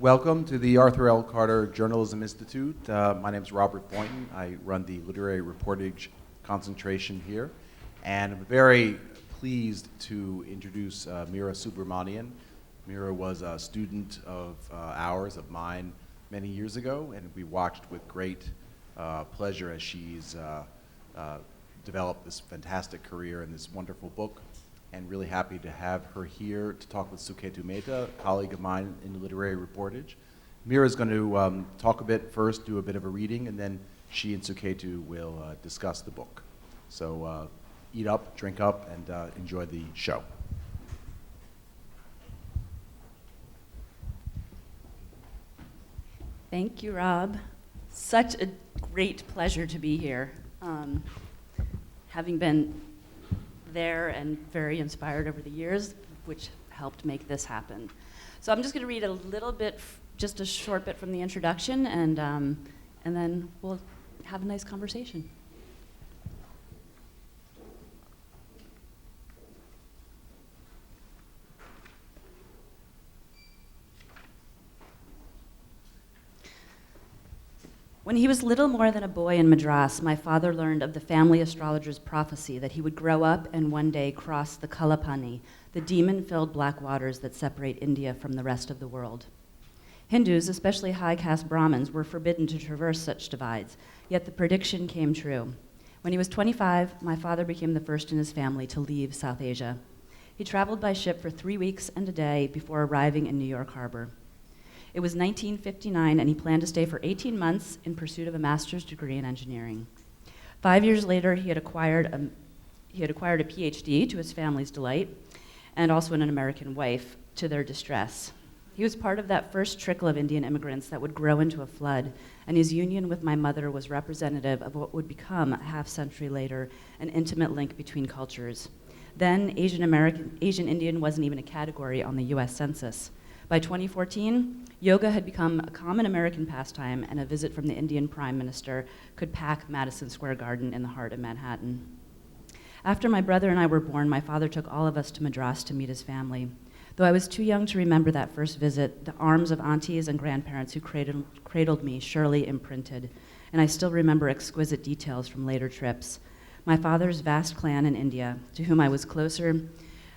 Welcome to the Arthur L. Carter Journalism Institute. My name is Robert Boynton. I run the literary reportage concentration here. And I'm very pleased to introduce Meera Subramanian. Meera was a student of ours, of mine, many years ago, and we watched with great pleasure as she's developed this fantastic career in this wonderful book. And really happy to have her here to talk with Suketu Mehta, a colleague of mine in the literary reportage. Meera is going to talk a bit first, do a bit of a reading, and then she and Suketu will discuss the book. So eat up, drink up, and enjoy the show. Thank you, Rob. Such a great pleasure to be here. Having been there and very inspired over the years, which helped make this happen. So I'm just going to read a little bit, just a short bit from the introduction, and then we'll have a nice conversation. When he was little more than a boy in Madras, my father learned of the family astrologer's prophecy that he would grow up and one day cross the Kalapani, the demon-filled black waters that separate India from the rest of the world. Hindus, especially high-caste Brahmins, were forbidden to traverse such divides, yet the prediction came true. When he was 25, my father became the first in his family to leave South Asia. He traveled by ship for 3 weeks and a day before arriving in New York Harbor. It was 1959, and he planned to stay for 18 months in pursuit of a master's degree in engineering. 5 years later, he had acquired a PhD, to his family's delight, and also an American wife, to their distress. He was part of that first trickle of Indian immigrants that would grow into a flood, and his union with my mother was representative of what would become, a half-century later, an intimate link between cultures. Then, Asian Indian wasn't even a category on the US Census. By 2014, yoga had become a common American pastime, and a visit from the Indian Prime Minister could pack Madison Square Garden in the heart of Manhattan. After my brother and I were born, my father took all of us to Madras to meet his family. Though I was too young to remember that first visit, the arms of aunties and grandparents who cradled me surely imprinted, and I still remember exquisite details from later trips. My father's vast clan in India, to whom I was closer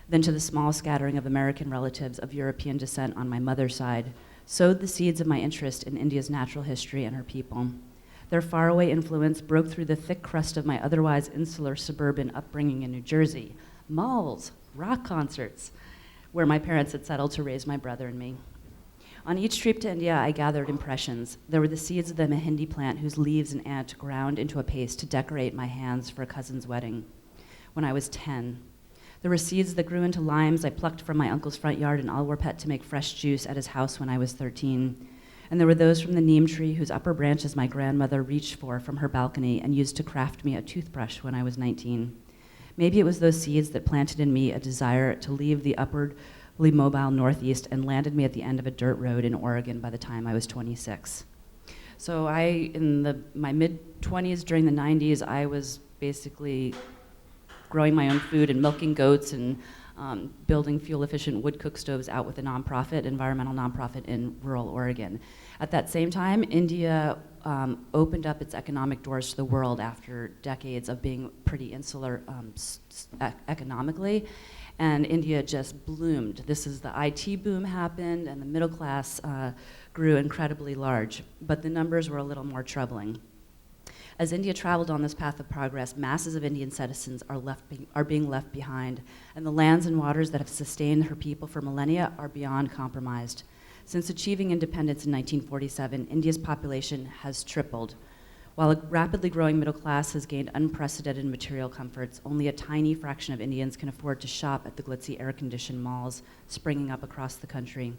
than to the small scattering of American relatives of European descent on my mother's side, sowed the seeds of my interest in India's natural history and her people. Their faraway influence broke through the thick crust of my otherwise insular suburban upbringing in New Jersey, malls, rock concerts, where my parents had settled to raise my brother and me. On each trip to India, I gathered impressions. There were the seeds of the mehndi plant whose leaves an aunt ground into a paste to decorate my hands for a cousin's wedding when I was 10. There were seeds that grew into limes I plucked from my uncle's front yard in Alwarpet to make fresh juice at his house when I was 13. And there were those from the neem tree whose upper branches my grandmother reached for from her balcony and used to craft me a toothbrush when I was 19. Maybe it was those seeds that planted in me a desire to leave the upwardly mobile Northeast and landed me at the end of a dirt road in Oregon by the time I was 26. So my mid-20s, during the 90s, I was basically growing my own food and milking goats and building fuel-efficient wood cook stoves out with a environmental nonprofit in rural Oregon. At that same time, India opened up its economic doors to the world after decades of being pretty insular economically, and India just bloomed. The IT boom happened, and the middle class grew incredibly large, but the numbers were a little more troubling. As India traveled on this path of progress, masses of Indian citizens are being left behind, and the lands and waters that have sustained her people for millennia are beyond compromised. Since achieving independence in 1947, India's population has tripled. While a rapidly growing middle class has gained unprecedented material comforts, only a tiny fraction of Indians can afford to shop at the glitzy air-conditioned malls springing up across the country.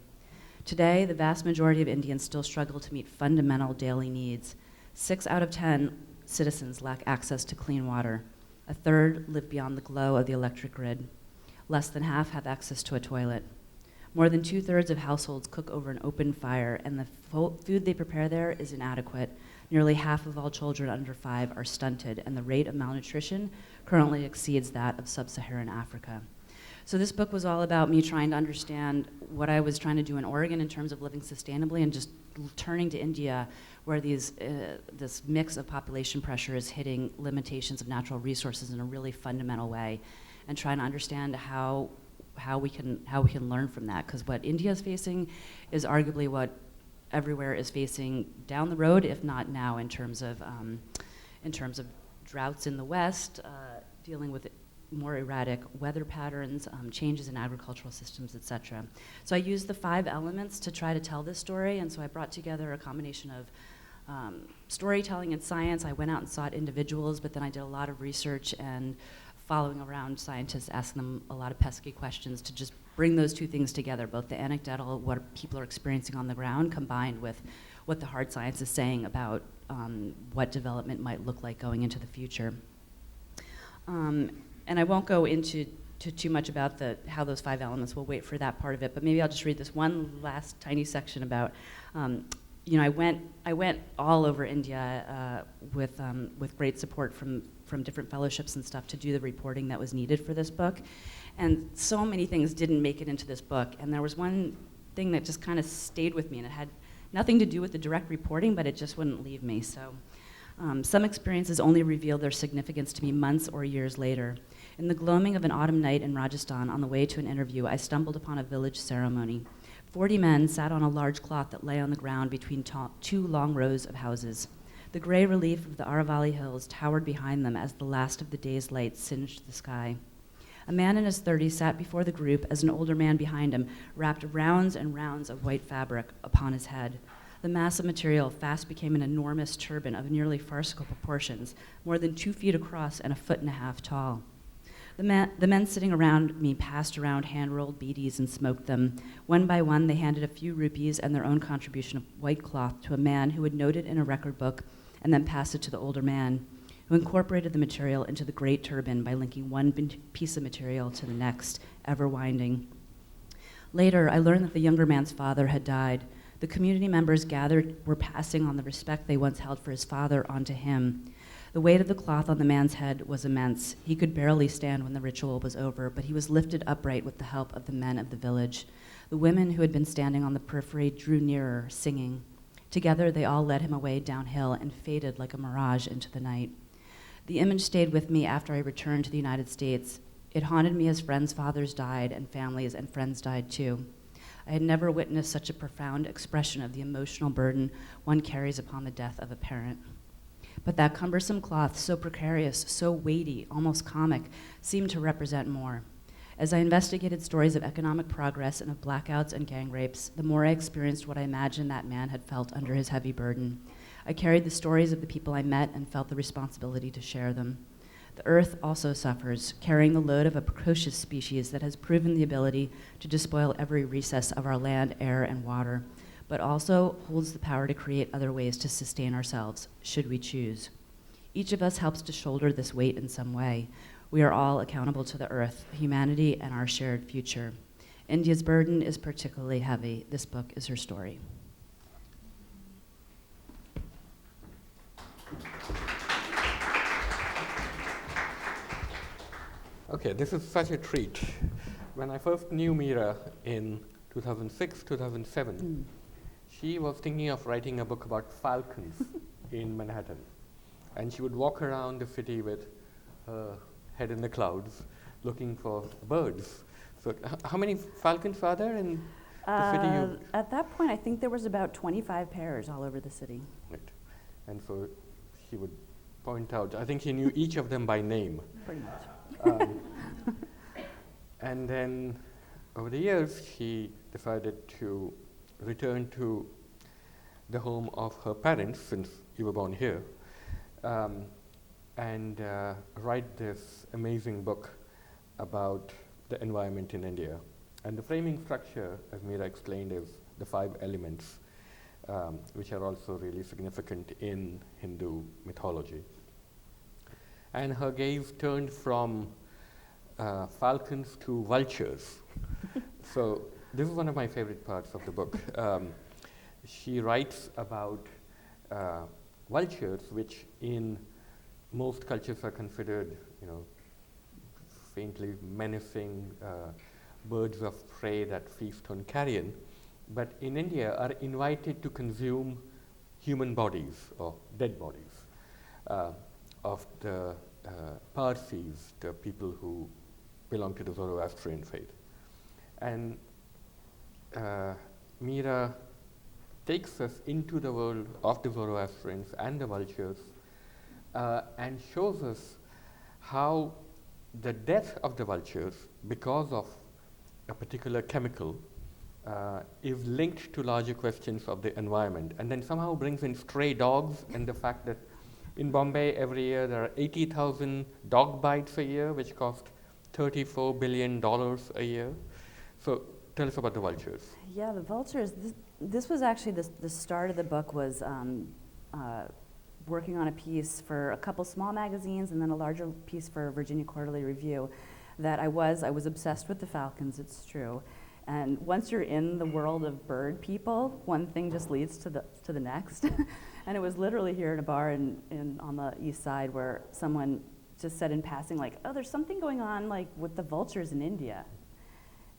Today, the vast majority of Indians still struggle to meet fundamental daily needs. 6 out of 10 citizens lack access to clean water. A third live beyond the glow of the electric grid. Less than half have access to a toilet. More than 2/3 of households cook over an open fire, and the food they prepare there is inadequate. Nearly half of all children under 5 are stunted, and the rate of malnutrition currently exceeds that of sub-Saharan Africa. So this book was all about me trying to understand what I was trying to do in Oregon in terms of living sustainably, and just turning to India, where this mix of population pressure is hitting limitations of natural resources in a really fundamental way, and trying to understand how we can learn from that. Because what India is facing is arguably what everywhere is facing down the road, if not now, in terms of droughts in the West, dealing with more erratic weather patterns, changes in agricultural systems, et cetera. So I used the 5 elements to try to tell this story, and so I brought together a combination of storytelling and science. I went out and sought individuals, but then I did a lot of research and following around scientists, asking them a lot of pesky questions to just bring those 2 things together, both the anecdotal, what people are experiencing on the ground, combined with what the hard science is saying about what development might look like going into the future. And I won't go into too much about how those 5 elements. We'll wait for that part of it, but maybe I'll just read this one last tiny section about, I went all over India with great support from different fellowships and stuff to do the reporting that was needed for this book, and so many things didn't make it into this book. And there was one thing that just kind of stayed with me, and it had nothing to do with the direct reporting, but it just wouldn't leave me. So some experiences only revealed their significance to me months or years later. In the gloaming of an autumn night in Rajasthan, on the way to an interview, I stumbled upon a village ceremony. 40 men sat on a large cloth that lay on the ground between 2 long rows of houses. The gray relief of the Aravalli Hills towered behind them as the last of the day's light singed the sky. A man in his 30s sat before the group as an older man behind him wrapped rounds and rounds of white fabric upon his head. The mass of material fast became an enormous turban of nearly farcical proportions, more than 2 feet across and 1.5 feet tall. The men sitting around me passed around hand-rolled beedies and smoked them. One by one, they handed a few rupees and their own contribution of white cloth to a man who would note it in a record book and then pass it to the older man, who incorporated the material into the great turban by linking one piece of material to the next, ever winding. Later, I learned that the younger man's father had died. The community members gathered were passing on the respect they once held for his father onto him. The weight of the cloth on the man's head was immense. He could barely stand when the ritual was over, but he was lifted upright with the help of the men of the village. The women who had been standing on the periphery drew nearer, singing. Together, they all led him away downhill and faded like a mirage into the night. The image stayed with me after I returned to the United States. It haunted me as friends' fathers died and families and friends died too. I had never witnessed such a profound expression of the emotional burden one carries upon the death of a parent. But that cumbersome cloth, so precarious, so weighty, almost comic, seemed to represent more. As I investigated stories of economic progress and of blackouts and gang rapes, the more I experienced what I imagined that man had felt under his heavy burden. I carried the stories of the people I met and felt the responsibility to share them. The earth also suffers, carrying the load of a precocious species that has proven the ability to despoil every recess of our land, air, and water, but also holds the power to create other ways to sustain ourselves, should we choose. Each of us helps to shoulder this weight in some way. We are all accountable to the earth, humanity, and our shared future. India's burden is particularly heavy. This book is her story. Okay, this is such a treat. When I first knew Meera in 2006, 2007, she was thinking of writing a book about falcons in Manhattan. And she would walk around the city with her head in the clouds looking for birds. So how many falcons are there in the city? At that point, I think there was about 25 pairs all over the city. Right. And so she would point out, I think she knew each of them by name. Pretty much. And then over the years, she decided to return to the home of her parents, since you were born here, and write this amazing book about the environment in India. And the framing structure, as Meera explained, is the 5 elements, which are also really significant in Hindu mythology. And her gaze turned from falcons to vultures. So this is one of my favorite parts of the book. She writes about vultures, which in most cultures are considered, faintly menacing birds of prey that feast on carrion, but in India are invited to consume human bodies or dead bodies of the Parsis, the people who belong to the Zoroastrian faith. And Meera takes us into the world of the Zoroastrians and the vultures and shows us how the death of the vultures because of a particular chemical is linked to larger questions of the environment, and then somehow brings in stray dogs and the fact that in Bombay every year there are 80,000 dog bites a year, which cost $34 billion a year. So tell us about the vultures. Yeah, the vultures. This was actually the start of the book was working on a piece for a couple small magazines and then a larger piece for Virginia Quarterly Review. That I was obsessed with the falcons. It's true, and once you're in the world of bird people, one thing just leads to the next. And it was literally here at a bar on the east side where someone just said in passing, like, "Oh, there's something going on like with the vultures in India."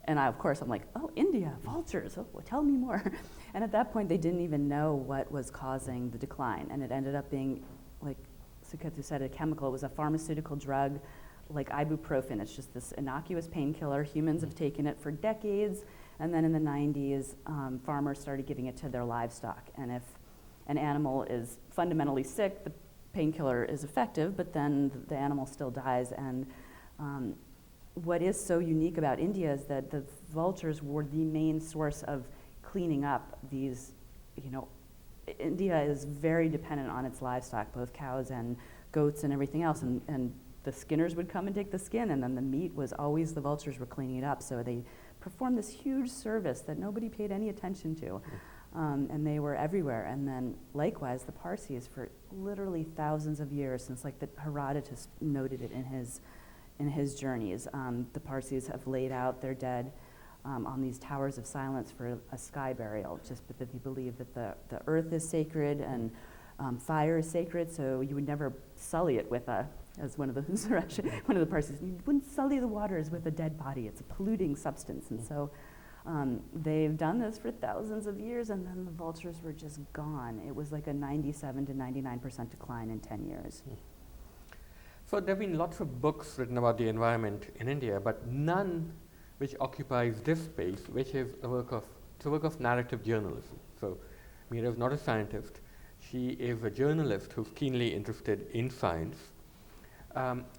And of course, I'm like, "Oh, India, vultures, oh, well, tell me more." And at that point, they didn't even know what was causing the decline. And it ended up being, like Suketu said, a chemical. It was a pharmaceutical drug, like ibuprofen. It's just this innocuous painkiller. Humans have taken it for decades. And then in the 90s, farmers started giving it to their livestock. And if an animal is fundamentally sick, the painkiller is effective, but then the animal still dies. And what is so unique about India is that the vultures were the main source of cleaning up these, India is very dependent on its livestock, both cows and goats and everything else, and the skinners would come and take the skin, and then the meat was always the vultures were cleaning it up. So they performed this huge service that nobody paid any attention to, and they were everywhere. And then likewise, the Parsis, for literally thousands of years, since like the Herodotus noted it in his journeys, the Parsis have laid out their dead on these towers of silence for a sky burial, just because they believe that the earth is sacred and fire is sacred, so you would never sully it with as one of the Parsis, you wouldn't sully the waters with a dead body. It's a polluting substance. And so they've done this for thousands of years, and then the vultures were just gone. It was like a 97 to 99% decline in 10 years. So there have been lots of books written about the environment in India, but none which occupies this space, which is a work of narrative journalism. So Meera is not a scientist. She is a journalist who's keenly interested in science.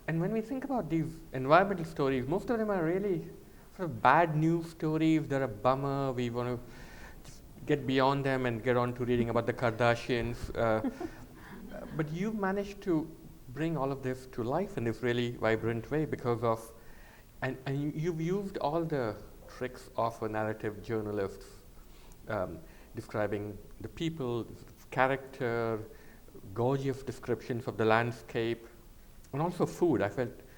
And when we think about these environmental stories, most of them are really sort of bad news stories. They're a bummer. We want to just get beyond them and get on to reading about the Kardashians. But you've managed to bring all of this to life in this really vibrant way because of, and you've used all the tricks of a narrative journalist, describing the people, character, gorgeous descriptions of the landscape, and also food. I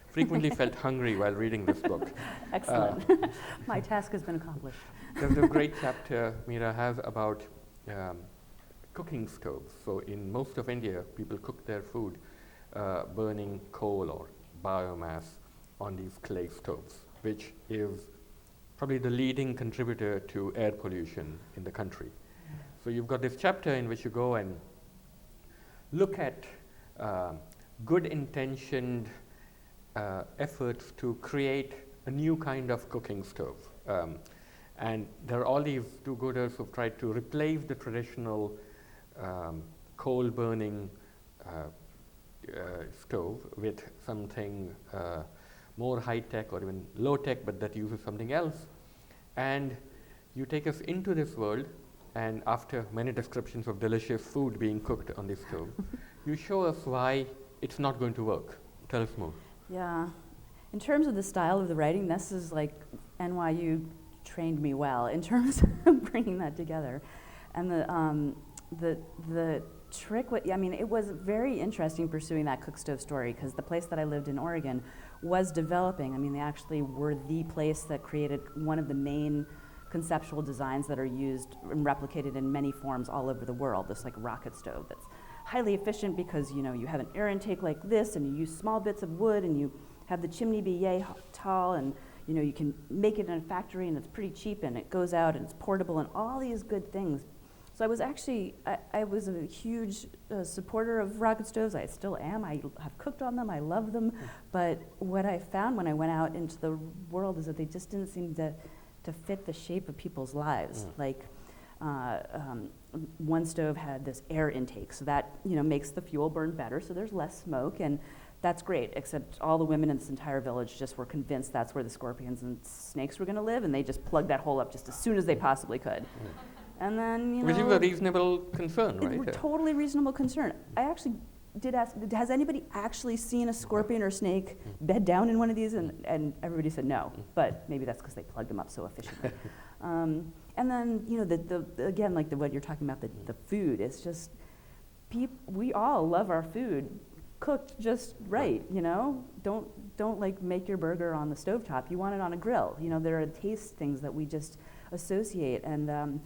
frequently felt hungry while reading this book. Excellent. My task has been accomplished. There's a great chapter Meera has about cooking stoves. So in most of India, people cook their food burning coal or biomass on these clay stoves, which is probably the leading contributor to air pollution in the country. So you've got this chapter in which you go and look at good intentioned efforts to create a new kind of cooking stove. And there are all these do-gooders who've tried to replace the traditional coal burning stove with something more high-tech or even low-tech, but that uses something else. And you take us into this world, and after many descriptions of delicious food being cooked on this stove, you show us why it's not going to work. Tell us more. Yeah. In terms of the style of the writing, this is like NYU trained me well in terms of bringing that together. And the trick, it was very interesting pursuing that cook stove story because the place that I lived in, Oregon, was developing. I mean, they actually were the place that created one of the main conceptual designs that are used and replicated in many forms all over the world, this like rocket stove that's highly efficient because you have an air intake like this and you use small bits of wood and you have the chimney be yay tall, and you can make it in a factory and it's pretty cheap and it goes out and it's portable and all these good things. So I was actually, I was a huge supporter of rocket stoves. I still am. I have cooked on them. I love them. But what I found when I went out into the world is that they just didn't seem to fit the shape of people's lives. Like one stove had this air intake, so that makes the fuel burn better, so there's less smoke, and that's great, except all the women in this entire village just were convinced that's where the scorpions and snakes were going to live, and they just plugged that hole up just as soon as they possibly could. And then, which is a reasonable concern, right? A totally reasonable concern. I actually did ask, has anybody actually seen a scorpion or snake bed down in one of these? And everybody said no, but maybe that's because they plugged them up so efficiently. And then, again, like what you're talking about, the food, it's just, we all love our food cooked just right, Don't like make your burger on the stovetop. You want it on a grill. There are taste things that we just associate, and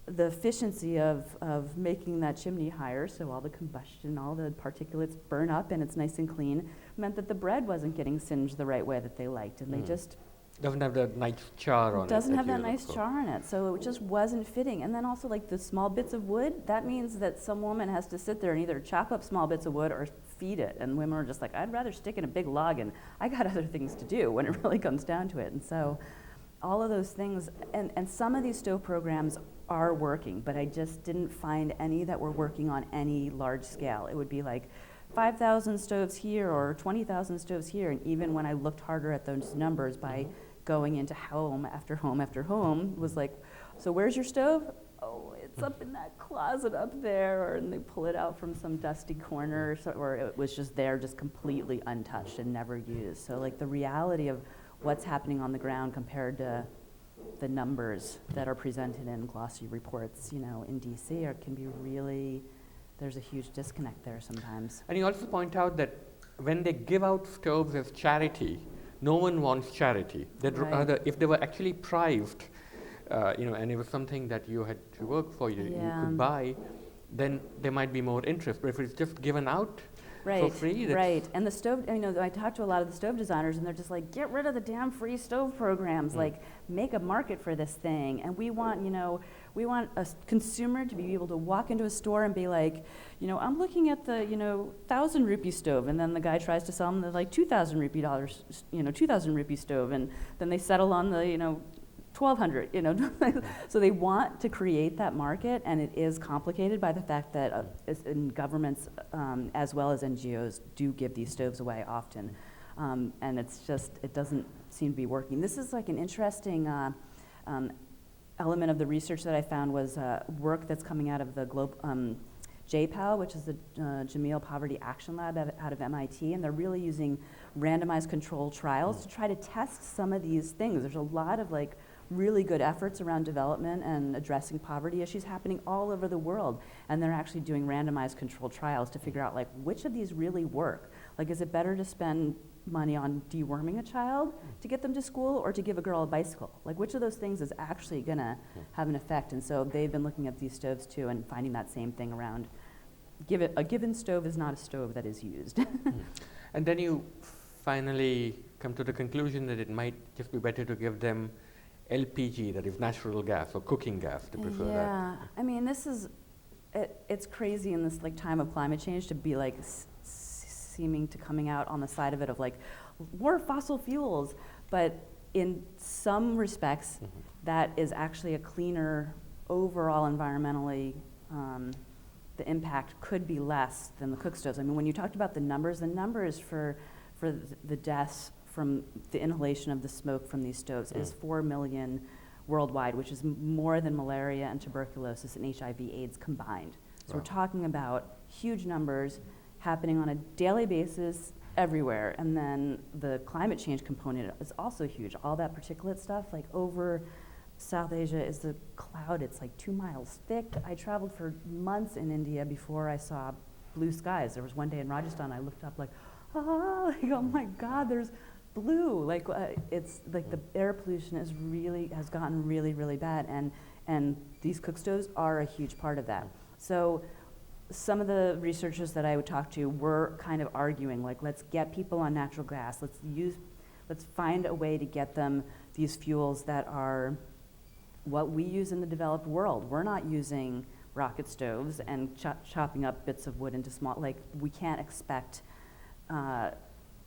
the efficiency of making that chimney higher, so all the combustion, all the particulates burn up and it's nice and clean, meant that the bread wasn't getting singed the right way that they liked, and they just doesn't have that nice char on it. Doesn't have that nice char on it, so it just wasn't fitting. And then also, like, the small bits of wood, that means that some woman has to sit there and either chop up small bits of wood or feed it. And women are just like, I'd rather stick in a big log, and I got other things to do when it really comes down to it. And so all of those things, and some of these stove programs are working, but I just didn't find any that were working on any large scale. It would be like 5,000 stoves here or 20,000 stoves here, and even when I looked harder at those numbers by going into home after home after home, was like, so where's your stove? Oh, it's up in that closet up there, and they pull it out from some dusty corner, or it was just there, just completely untouched and never used. So like the reality of what's happening on the ground compared to the numbers that are presented in glossy reports, in DC, can be really, there's a huge disconnect there sometimes. And you also point out that when they give out stoves as charity, no one wants charity. They'd rather, if they were actually priced, and it was something that you had to work for, you could buy, then there might be more interest. But if it's just given out for free, right. And the stove, I talked to a lot of the stove designers, and they're just like, get rid of the damn free stove programs. Like, make a market for this thing. And we want, we want a consumer to be able to walk into a store and be like, I'm looking at the, 1,000 rupee stove, and then the guy tries to sell them the like 2,000 rupee dollars, 2,000 rupee stove, and then they settle on the, 1,200, So they want to create that market, and it is complicated by the fact that in governments as well as NGOs do give these stoves away often, and it's just, it doesn't seem to be working. This is like an interesting element of the research that I found was work that's coming out of the JPAL, which is the Jameel Poverty Action Lab out of MIT, and they're really using randomized controlled trials to try to test some of these things. There's a lot of like really good efforts around development and addressing poverty issues happening all over the world, and they're actually doing randomized controlled trials to figure out like which of these really work. Like, is it better to spend money on deworming a child to get them to school, or to give a girl a bicycle? Like, which of those things is actually gonna have an effect? And so they've been looking at these stoves too and finding that same thing around, a given stove is not a stove that is used. And then you finally come to the conclusion that it might just be better to give them LPG, that is natural gas, or cooking gas, to prefer that. Yeah, I mean, this is, it's crazy in this like time of climate change to be like seeming to coming out on the side of it of like more fossil fuels, but in some respects that is actually a cleaner overall environmentally. The impact could be less than the cook stoves. I mean, when you talked about the numbers for the deaths from the inhalation of the smoke from these stoves is 4 million worldwide, which is more than malaria and tuberculosis and HIV/AIDS combined. So we're talking about huge numbers happening on a daily basis everywhere. And then the climate change component is also huge. All that particulate stuff, like over South Asia is the cloud. It's like 2 miles thick. I traveled for months in India before I saw blue skies. There was one day in Rajasthan I looked up like, oh my God, there's blue. Like it's like the air pollution has gotten really, really bad, and these cook stoves are a huge part of that. So some of the researchers that I would talk to were kind of arguing, like, let's get people on natural gas. Let's find a way to get them these fuels that are what we use in the developed world. We're not using rocket stoves and chopping up bits of wood into small, like, we can't expect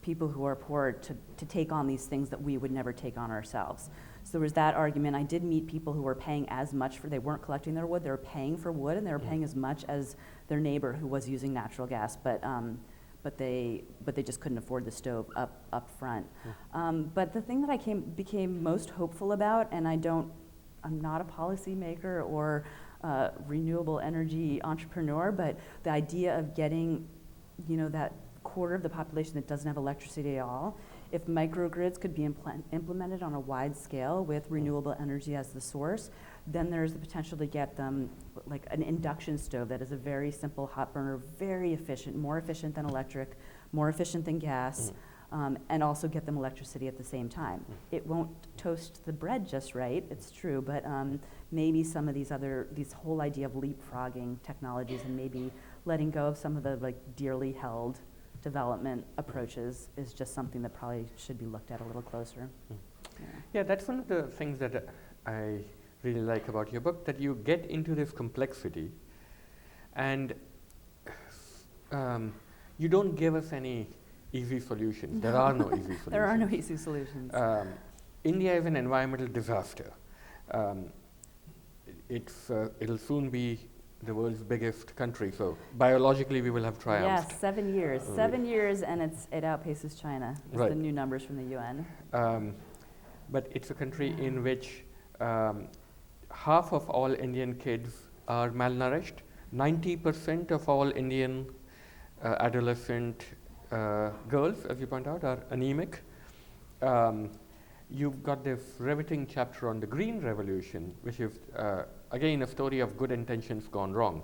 people who are poor to take on these things that we would never take on ourselves. So there was that argument. I did meet people who were paying as much for, they weren't collecting their wood, they were paying for wood, and they were paying as much as their neighbor who was using natural gas, but they just couldn't afford the stove up front. But the thing that I became most hopeful about, and I'm not a policymaker or renewable energy entrepreneur, but the idea of getting, that quarter of the population that doesn't have electricity at all, if microgrids could be implemented on a wide scale with renewable energy as the source, then there's the potential to get them like an induction stove that is a very simple hot burner, very efficient, more efficient than electric, more efficient than gas, and also get them electricity at the same time. It won't toast the bread just right, it's true, but maybe some of these whole idea of leapfrogging technologies and maybe letting go of some of the like dearly held development approaches is just something that probably should be looked at a little closer. Yeah, that's one of the things that I really like about your book, that you get into this complexity and you don't give us any easy solutions. There are no easy solutions. There are no easy solutions. India is an environmental disaster. It'll soon be the world's biggest country, so biologically we will have triumphed. Yes, 7 years. 7 years, and it outpaces China. It's Right. the new numbers from the UN. But it's a country in which half of all Indian kids are malnourished. 90% of all Indian adolescent girls, as you point out, are anemic. You've got this riveting chapter on the Green Revolution, which is, again, a story of good intentions gone wrong.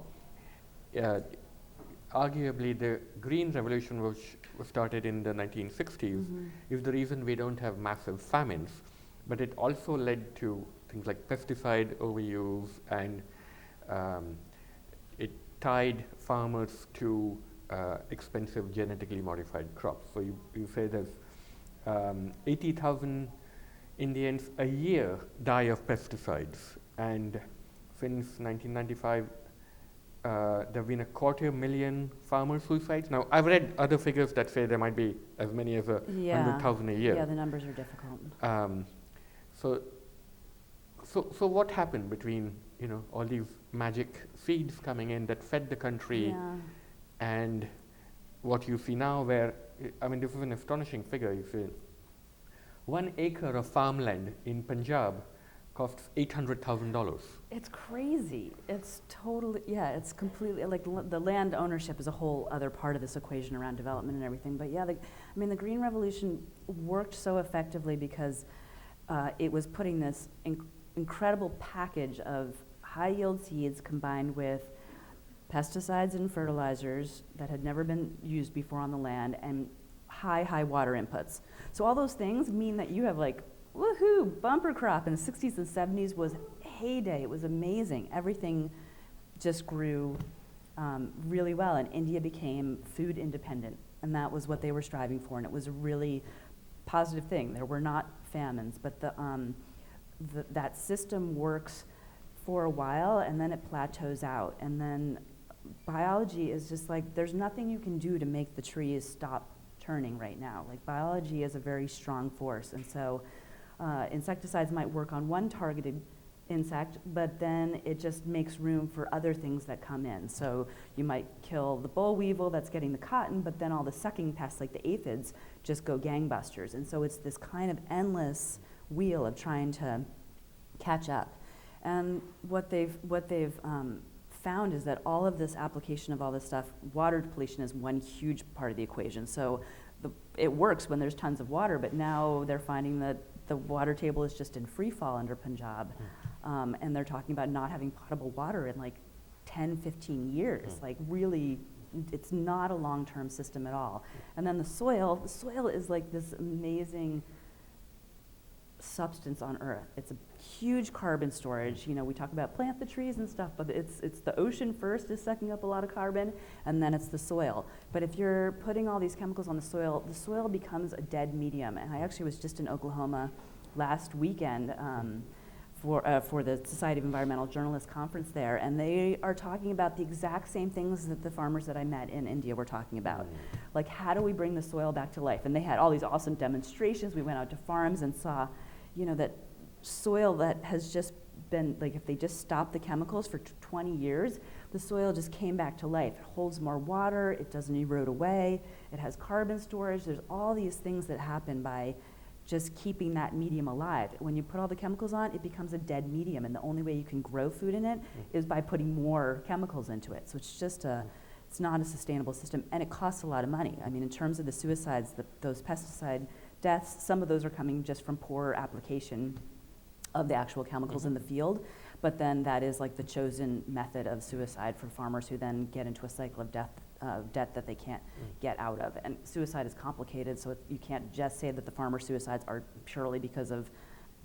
Arguably, the Green Revolution, which was started in the 1960s, is the reason we don't have massive famines. But it also led to things like pesticide overuse, and it tied farmers to expensive genetically modified crops. So you say there's 80,000 Indians a year die of pesticides, and since 1995 there have been 250,000 farmer suicides. Now, I've read other figures that say there might be as many as 100,000 a year. Yeah, the numbers are difficult. So what happened between all these magic seeds coming in that fed the country and what you see now, where this is an astonishing figure. You see, 1 acre of farmland in Punjab costs $800,000. It's crazy. It's totally, it's completely, like the land ownership is a whole other part of this equation around development and everything. But yeah, the Green Revolution worked so effectively because it was putting this incredible package of high yield seeds combined with pesticides and fertilizers that had never been used before on the land, and high water inputs. So all those things mean that you have like, woohoo, bumper crop in the 60s and 70s was heyday. It was amazing. Everything just grew really well, and India became food independent, and that was what they were striving for, and it was a really positive thing. There were not famines, but that system works for a while, and then it plateaus out, and then biology is just like, there's nothing you can do to make the trees stop turning right now. Like, biology is a very strong force, and so insecticides might work on one targeted insect, but then it just makes room for other things that come in. So you might kill the boll weevil that's getting the cotton, but then all the sucking pests like the aphids just go gangbusters. And so it's this kind of endless wheel of trying to catch up. And what they've found is that all of this application of all this stuff, water depletion is one huge part of the equation. So it works when there's tons of water, but now they're finding that the water table is just in free fall under Punjab. And they're talking about not having potable water in like 10, 15 years. Like, really, it's not a long-term system at all. And then the soil is like this amazing substance on Earth. It's a huge carbon storage. You know, we talk about plant the trees and stuff, but it's the ocean first is sucking up a lot of carbon, and then it's the soil. But if you're putting all these chemicals on the soil becomes a dead medium. And I actually was just in Oklahoma last weekend for the Society of Environmental Journalists conference there, and they are talking about the exact same things that the farmers that I met in India were talking about. Like, how do we bring the soil back to life? And they had all these awesome demonstrations. We went out to farms and saw, you know, that soil that has just been, like, if they just stopped the chemicals for 20 years, the soil just came back to life. It holds more water, it doesn't erode away, it has carbon storage. There's all these things that happen by just keeping that medium alive. When you put all the chemicals on, it becomes a dead medium, and the only way you can grow food in it is by putting more chemicals into it. So it's just it's not a sustainable system, and it costs a lot of money. I mean, in terms of the suicides, those pesticide deaths, some of those are coming just from poor application of the actual chemicals in the field, but then that is like the chosen method of suicide for farmers who then get into a cycle of debt that they can't get out of. And suicide is complicated, so you can't just say that the farmer suicides are purely because of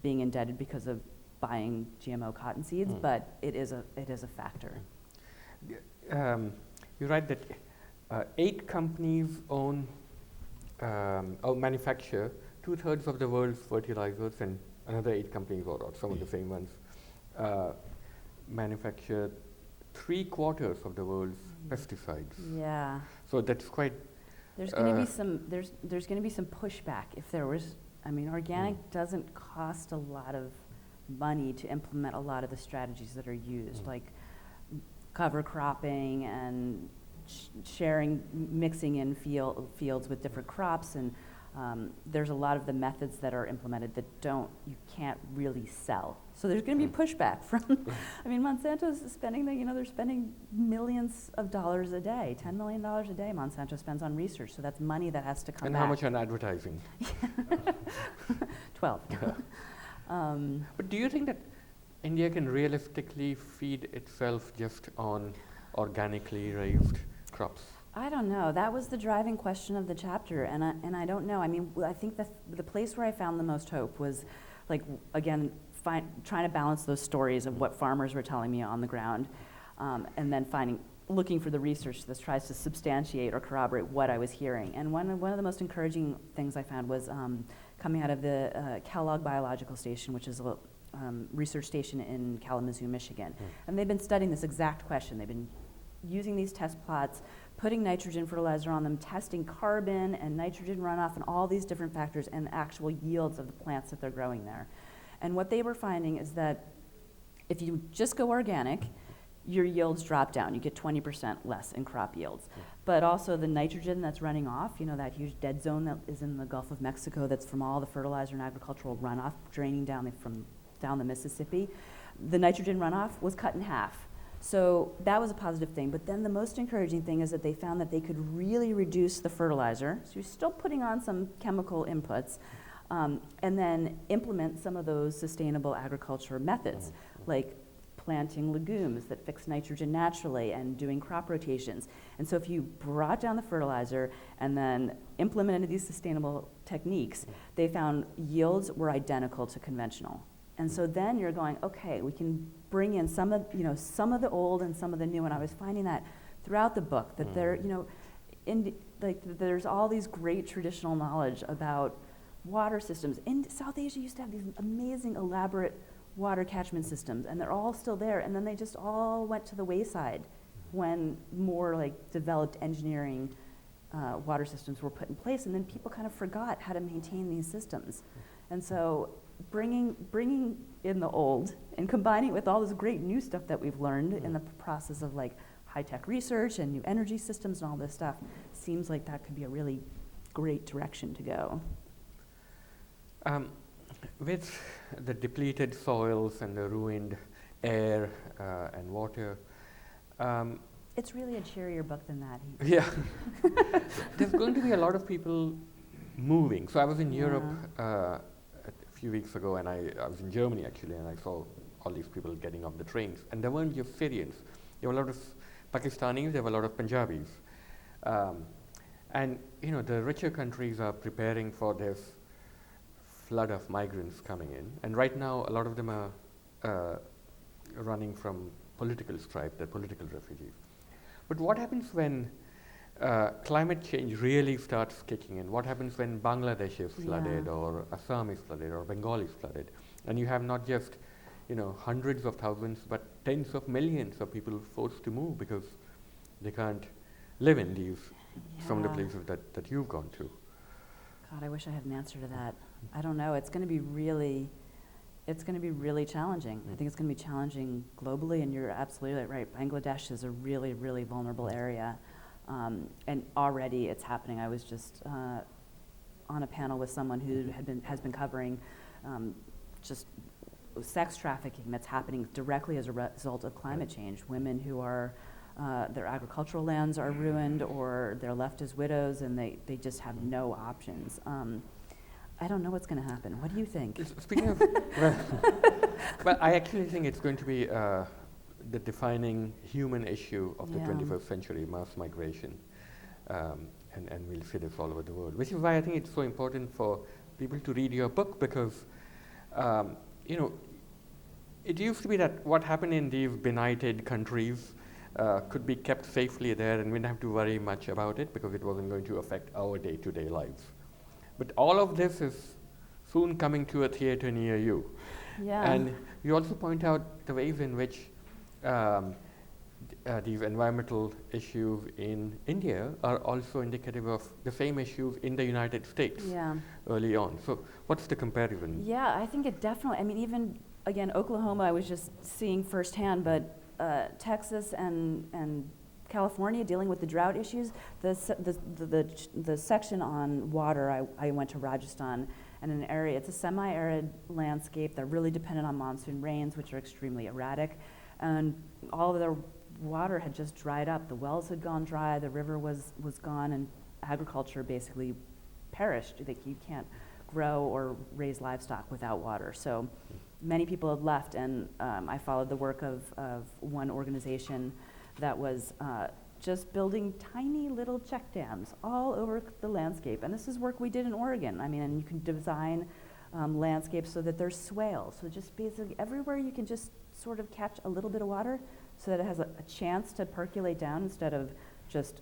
being indebted because of buying GMO cotton seeds, but it is a factor. You write that 8 companies own or manufacture 2/3 of the world's fertilizers, and another 8 companies, or some of the same ones, manufacture 3/4 of the world's pesticides. Yeah. So that's quite. There's going to be there's going to be some pushback if there was. I mean, organic doesn't cost a lot of money to implement a lot of the strategies that are used, like cover cropping and mixing in fields with different crops, and there's a lot of the methods that are implemented that you can't really sell. So there's going to be pushback from, I mean, Monsanto's spending, they're spending millions of dollars a day, $10 million a day Monsanto spends on research, so that's money that has to come back. And how much on advertising? 12. But do you think that India can realistically feed itself just on organically raised crops? I don't know. That was the driving question of the chapter, and I don't know. I mean, I think the place where I found the most hope was, like, again, trying to balance those stories of what farmers were telling me on the ground, and then looking for the research that tries to substantiate or corroborate what I was hearing. And one of the most encouraging things I found was coming out of the Kellogg Biological Station, which is a research station in Kalamazoo, Michigan. And they've been studying this exact question. They've been using these test plots, putting nitrogen fertilizer on them, testing carbon and nitrogen runoff and all these different factors and the actual yields of the plants that they're growing there. And what they were finding is that if you just go organic, your yields drop down. You get 20% less in crop yields. But also the nitrogen that's running off, that huge dead zone that is in the Gulf of Mexico that's from all the fertilizer and agricultural runoff draining down the Mississippi, the nitrogen runoff was cut in half. So that was a positive thing. But then the most encouraging thing is that they found that they could really reduce the fertilizer. So you're still putting on some chemical inputs, and then implement some of those sustainable agriculture methods, like planting legumes that fix nitrogen naturally and doing crop rotations. And so if you brought down the fertilizer and then implemented these sustainable techniques, they found yields were identical to conventional. And so then you're going, okay, we can bring in some of the old and some of the new. And I was finding that throughout the book that there's all these great traditional knowledge about water systems. In South Asia used to have these amazing, elaborate water catchment systems, and they're all still there. And then they just all went to the wayside when more like developed engineering water systems were put in place. And then people kind of forgot how to maintain these systems. And so bringing in the old and combining it with all this great new stuff that we've learned in the process of like high-tech research and new energy systems and all this stuff seems like that could be a really great direction to go. With the depleted soils and the ruined air and water, it's really a cheerier book than that. Yeah. There's going to be a lot of people moving. So I was in Europe a few weeks ago, and I was in Germany actually, and I saw all these people getting off the trains. And there weren't just Syrians. There were a lot of Pakistanis, there were a lot of Punjabis. And the richer countries are preparing for this flood of migrants coming in. And right now, a lot of them are running from political strife, they're political refugees. But what happens when climate change really starts kicking in? What happens when Bangladesh is flooded, or Assam is flooded, or Bengal is flooded? And you have not just hundreds of thousands, but tens of millions of people forced to move because they can't live in these, some of the places that you've gone to. God, I wish I had an answer to that. I don't know. It's going to be really challenging. I think it's going to be challenging globally, and you're absolutely right. Bangladesh is a really, really vulnerable area, and already it's happening. I was just on a panel with someone who has been covering just sex trafficking that's happening directly as a result of climate change. Women who are their agricultural lands are ruined, or they're left as widows, and they just have no options. I don't know what's going to happen. What do you think? Speaking of, well, I actually think it's going to be the defining human issue of the 21st century, mass migration. And we'll see this all over the world, which is why I think it's so important for people to read your book, because it used to be that what happened in these benighted countries could be kept safely there, and we didn't have to worry much about it because it wasn't going to affect our day-to-day lives. But all of this is soon coming to a theater near you. Yeah. And you also point out the ways in which these environmental issues in India are also indicative of the same issues in the United States early on. So what's the comparison? Yeah, I think it definitely, I mean, even, again, Oklahoma I was just seeing firsthand, but Texas and California dealing with the drought issues, the section on water, I went to Rajasthan, and an area, it's a semi-arid landscape. They're really dependent on monsoon rains, which are extremely erratic, and all of their water had just dried up. The wells had gone dry, the river was gone, and agriculture basically perished. Like, you can't grow or raise livestock without water. So many people had left, and I followed the work of one organization that was just building tiny little check dams all over the landscape. And this is work we did in Oregon. I mean, and you can design landscapes so that there's swales. So just basically everywhere you can just sort of catch a little bit of water so that it has a chance to percolate down instead of just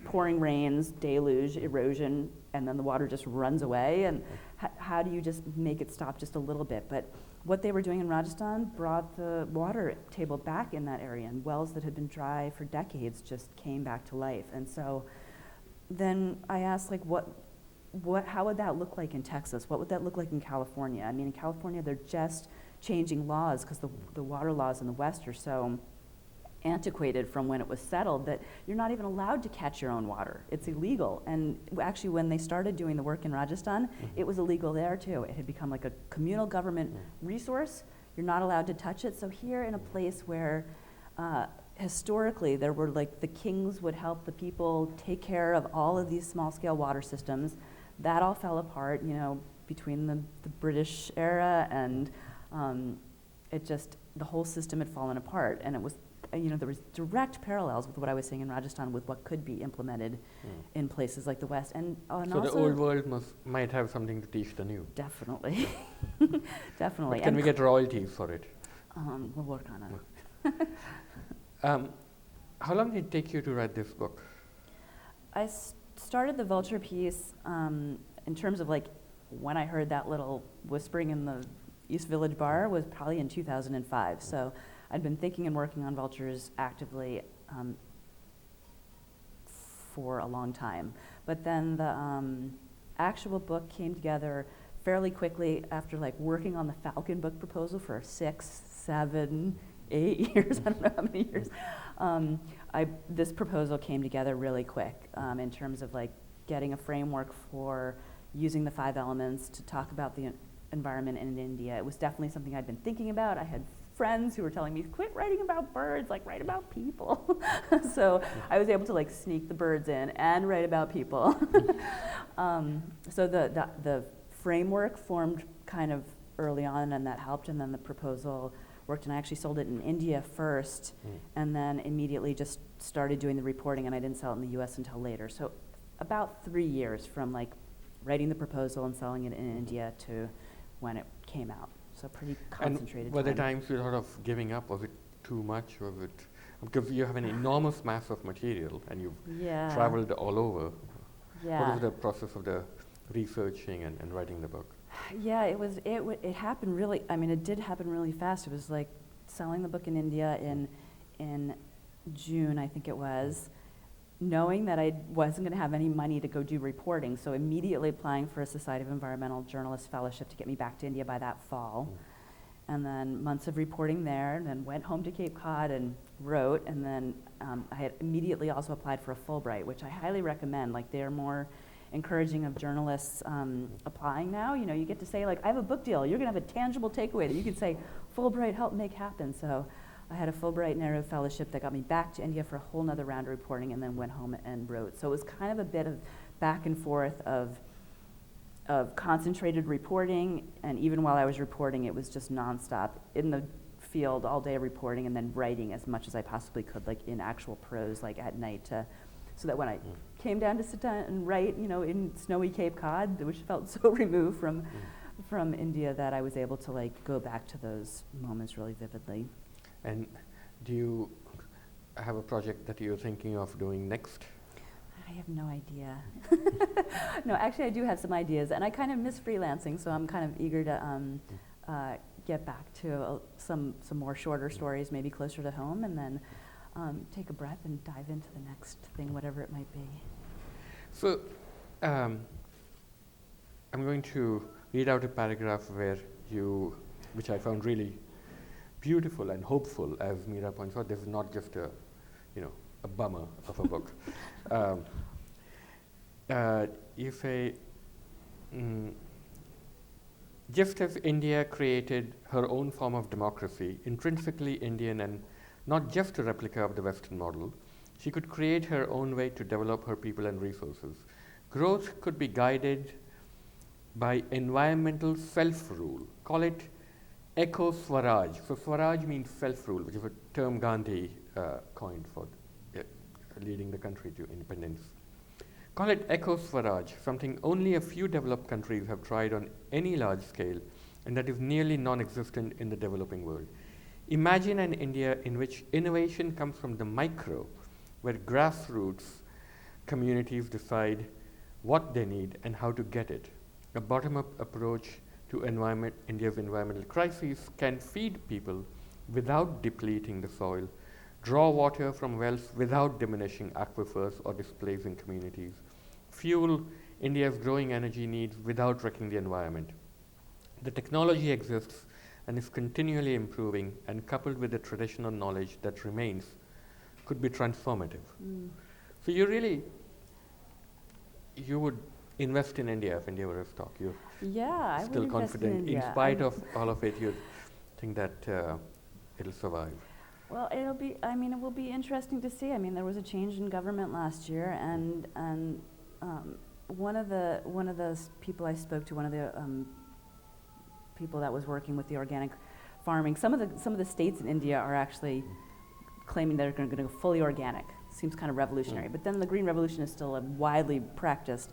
pouring rains, deluge, erosion, and then the water just runs away. And how do you just make it stop just a little bit? But what they were doing in Rajasthan brought the water table back in that area, and wells that had been dry for decades just came back to life. And so then I asked, like, how would that look like in Texas? What would that look like in California? I mean, in California, they're just changing laws because the water laws in the West are so antiquated from when it was settled that you're not even allowed to catch your own water. It's illegal. And actually, when they started doing the work in Rajasthan, it was illegal there too. It had become like a communal government resource. You're not allowed to touch it. So here, in a place where historically there were, like, the kings would help the people take care of all of these small scale water systems, that all fell apart, between the British era, and the whole system had fallen apart. And it was, there was direct parallels with what I was seeing in Rajasthan with what could be implemented in places like the West. And so also the old world might have something to teach the new. Definitely. Definitely. But can we get royalties for it? We'll work on it. How long did it take you to write this book? I started the Vulture piece in terms of, like, when I heard that little whispering in the East Village bar was probably in 2005. So I'd been thinking and working on vultures actively for a long time. But then the actual book came together fairly quickly after, like, working on the Falcon book proposal for 6, 7, 8 years, I don't know how many years. This proposal came together really quick in terms of, like, getting a framework for using the 5 elements to talk about the environment in India. It was definitely something I'd been thinking about. I had friends who were telling me, quit writing about birds, like, write about people. So I was able to, like, sneak the birds in and write about people. So the framework formed kind of early on, and that helped, and then the proposal worked, and I actually sold it in India first, and then immediately just started doing the reporting, and I didn't sell it in the US until later. So about 3 years from, like, writing the proposal and selling it in India to when it came out. So pretty concentrated And were there time. times you thought of giving up? Was it too much? Was it because you have an enormous mass of material and you've Yeah. traveled all over? Yeah. What was the process of the researching and writing the book? Yeah, it happened really, I mean, it did happen really fast. It was like selling the book in India in June, I think it was, knowing that I wasn't going to have any money to go do reporting, so immediately applying for a Society of Environmental Journalists fellowship to get me back to India by that fall. And then months of reporting there, and then went home to Cape Cod and wrote, and then I had immediately also applied for a Fulbright, which I highly recommend. Like, they're more encouraging of journalists applying now. You know, you get to say, like, I have a book deal. You're going to have a tangible takeaway that you can say, Fulbright helped make happen. So I had a Fulbright Nehru Fellowship that got me back to India for a whole nother round of reporting, and then went home and wrote. So it was kind of a bit of back and forth of concentrated reporting, and even while I was reporting, it was just nonstop in the field all day reporting, and then writing as much as I possibly could, like in actual prose, like at night, so that when I came down to sit down and write, you know, in snowy Cape Cod, which felt so removed from India, that I was able to like go back to those moments really vividly. And do you have a project that you're thinking of doing next? I have no idea. No, actually I do have some ideas, and I kind of miss freelancing, so I'm kind of eager to get back to some more shorter stories, maybe closer to home, and then take a breath and dive into the next thing, whatever it might be. So, I'm going to read out a paragraph where which I found really beautiful and hopeful, as Meera points out. This is not just a bummer of a book. You say, just as India created her own form of democracy, intrinsically Indian and not just a replica of the Western model, she could create her own way to develop her people and resources. Growth could be guided by environmental self-rule. Call it eco-swaraj. So Swaraj means self-rule, which is a term Gandhi coined for leading the country to independence. Call it eco-swaraj, something only a few developed countries have tried on any large scale, and that is nearly non-existent in the developing world. Imagine an India in which innovation comes from the micro, where grassroots communities decide what they need and how to get it. A bottom-up approach to India's environmental crises can feed people without depleting the soil, draw water from wells without diminishing aquifers or displacing communities, fuel India's growing energy needs without wrecking the environment. The technology exists and is continually improving, and coupled with the traditional knowledge that remains, could be transformative. So you would invest in India if India were a stock. You're Yeah, I still would invest in confident, in India. spite of all of it, you think that it'll survive. Well, it will be interesting to see. I mean, there was a change in government last year, and one of the people I spoke to, one of the people that was working with the organic farming, some of the states in India are actually claiming they're going to go fully organic. Seems kind of revolutionary, but then the Green Revolution is still widely practiced.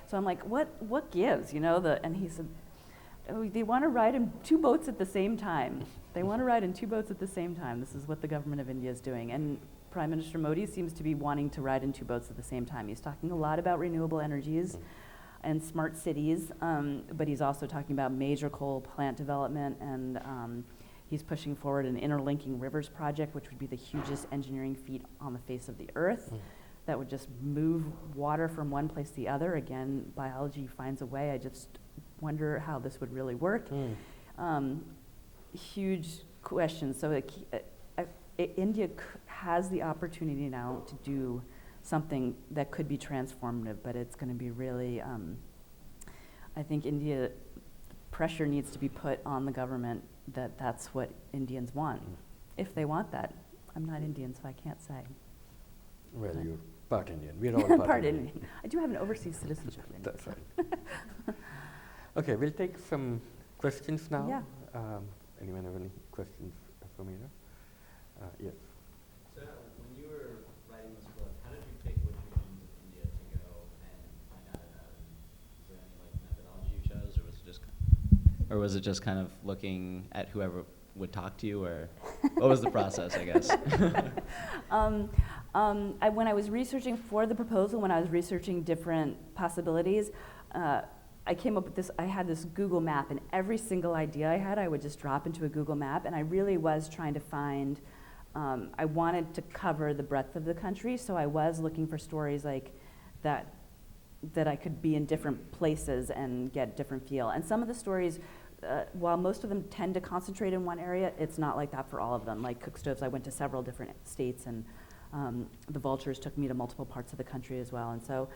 So I'm like, what gives, you know? And he said, oh, they want to ride in two boats at the same time. They want to ride in two boats at the same time. This is what the government of India is doing. And Prime Minister Modi seems to be wanting to ride in two boats at the same time. He's talking a lot about renewable energies and smart cities, but he's also talking about major coal plant development, and he's pushing forward an interlinking rivers project, which would be the hugest engineering feat on the face of the earth. That would just move water from one place to the other. Again, biology finds a way. I just wonder how this would really work. Huge question. So India has the opportunity now to do something that could be transformative, but it's going to be really, I think India, pressure needs to be put on the government that that's what Indians want, if they want that. I'm not Indian, so I can't say. Well, you're part Indian. We're all part Indian. Indian. I do have an overseas citizenship. That's right. Okay, we'll take some questions now. Yeah. Anyone have any questions for Meera? Yes. So when you were writing this book, how did you pick which regions of India to go and find out about? Is there any like methodology you chose, or was it just? or was it just kind of looking at whoever would talk to you, or what was the process, I guess? When I was researching for the proposal, when I was researching different possibilities, I came up with this. I had this Google map, and every single idea I had, I would just drop into a Google map, and I really was trying to find. I wanted to cover the breadth of the country, so I was looking for stories like that I could be in different places and get different feel. And some of the stories, while most of them tend to concentrate in one area, it's not like that for all of them. Like Cook Stoves, I went to several different states, and the Vultures took me to multiple parts of the country as well. And so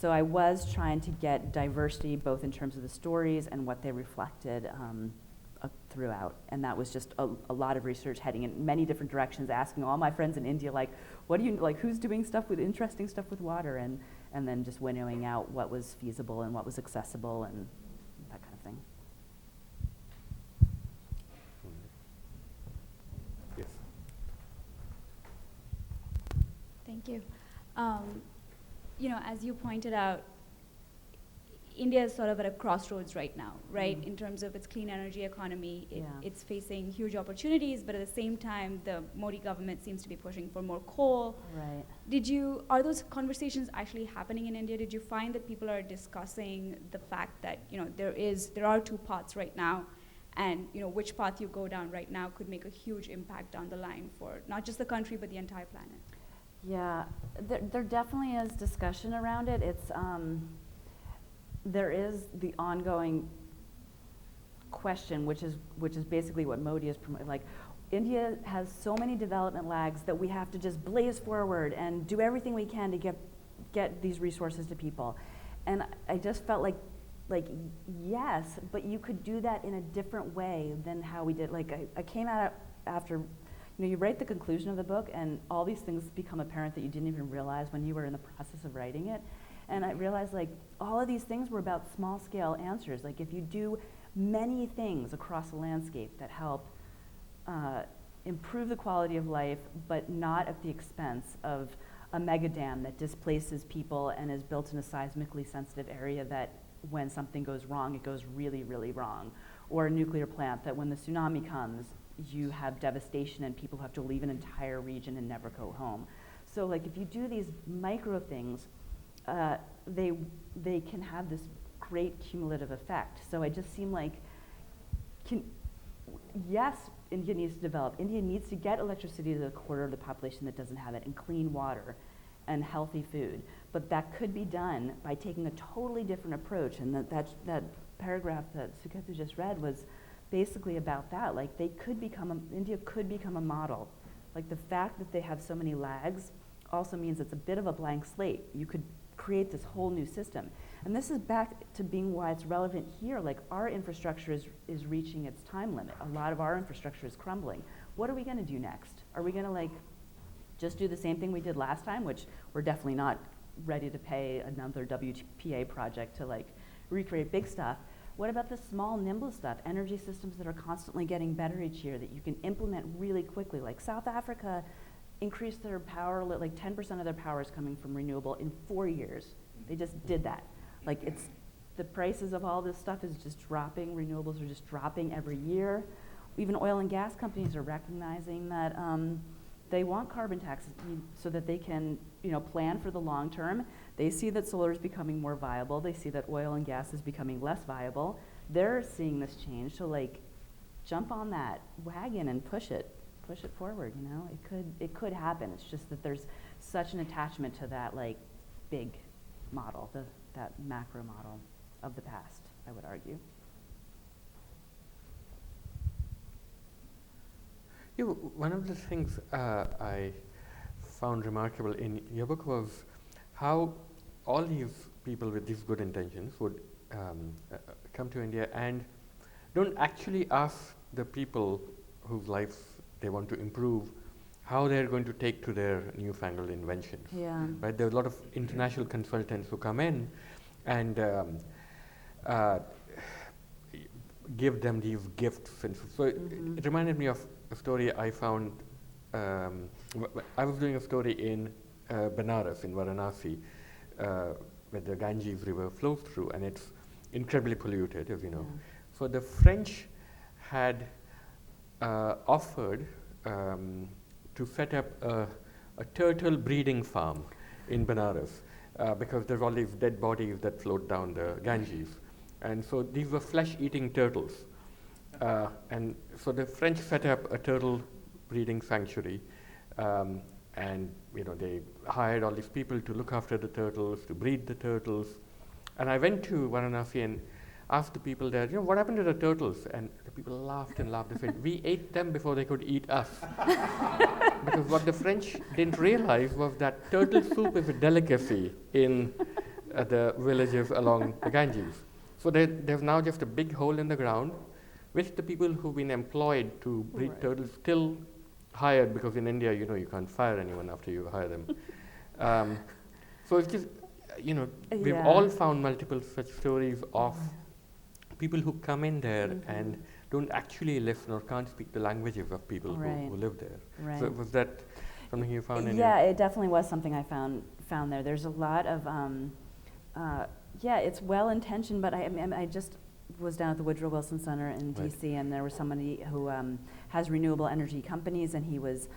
I was trying to get diversity both in terms of the stories and what they reflected throughout. And that was just a lot of research heading in many different directions, asking all my friends in India, like, what do you, like, who's doing stuff with interesting stuff with water? And then just winnowing out what was feasible and what was accessible and that kind of thing. Yes. Thank you. You know, as you pointed out, India is sort of at a crossroads right now, right? In terms of its clean energy economy, it's facing huge opportunities, but at the same time, the Modi government seems to be pushing for more coal. Right. Are those conversations actually happening in India? Did you find that people are discussing the fact that, you know, there are two paths right now, and, you know, which path you go down right now could make a huge impact down the line for not just the country, but the entire planet? Yeah, there definitely is discussion around it. It's there is the ongoing question, which is basically what Modi is promoting. Like, India has so many development lags that we have to just blaze forward and do everything we can to get these resources to people. And I just felt like yes, but you could do that in a different way than how we did. Like, I came out after, you know, you write the conclusion of the book, and all these things become apparent that you didn't even realize when you were in the process of writing it. And I realized, like, all of these things were about small-scale answers. Like, if you do many things across the landscape that help improve the quality of life, but not at the expense of a mega dam that displaces people and is built in a seismically sensitive area that when something goes wrong, it goes really, really wrong. Or a nuclear plant that when the tsunami comes, you have devastation and people have to leave an entire region and never go home. So, like, if you do these micro things, they can have this great cumulative effect. So I just seem like, yes, India needs to develop. India needs to get electricity to the quarter of the population that doesn't have it, and clean water and healthy food. But that could be done by taking a totally different approach. And that paragraph that Suketu just read was basically about that. Like, India could become a model. Like, the fact that they have so many lags also means it's a bit of a blank slate. You could create this whole new system. And this is back to being why it's relevant here. Like, our infrastructure is reaching its time limit. A lot of our infrastructure is crumbling. What are we going to do next? Are we going to, like, just do the same thing we did last time, which we're definitely not ready to pay another WPA project to, like, recreate big stuff? What about the small, nimble stuff, energy systems that are constantly getting better each year that you can implement really quickly? Like, South Africa increased their power, like 10% of their power is coming from renewable in 4 years. They just did that. Like, the prices of all this stuff is just dropping. Renewables are just dropping every year. Even oil and gas companies are recognizing that they want carbon taxes so that they can, you know, plan for the long term. They see that solar is becoming more viable. They see that oil and gas is becoming less viable. They're seeing this change. So, like, jump on that wagon and push it forward. You know, it could happen. It's just that there's such an attachment to that, like, big model, that macro model of the past, I would argue. Yeah, one of the things I found remarkable in your book was how all these people with these good intentions would come to India and don't actually ask the people whose lives they want to improve how they're going to take to their newfangled inventions. Yeah. Right? There are a lot of international consultants who come in and give them these gifts. And so it reminded me of a story I found. I was doing a story in Benares, in Varanasi, where the Ganges River flows through, and it's incredibly polluted, as you know. Yeah. So the French had offered to set up a turtle breeding farm in Benares because there's all these dead bodies that float down the Ganges. And so these were flesh-eating turtles. And so the French set up a turtle breeding sanctuary, and they hired all these people to look after the turtles, to breed the turtles. And I went to Varanasi and asked the people there, what happened to the turtles? And the people laughed and laughed. They said, we ate them before they could eat us. Because what the French didn't realize was that turtle soup is a delicacy in the villages along the Ganges. So there's now just a big hole in the ground, which the people who've been employed to breed turtles still hired, because in India, you can't fire anyone after you hire them. So it's just, we've all found multiple such stories of people who come in there and don't actually listen or can't speak the languages of people who live there. Right. So was that something you found in Yeah, it definitely was something I found there. There's a lot of, it's well-intentioned, but I just was down at the Woodrow Wilson Center in DC, and there was somebody who has renewable energy companies, and he was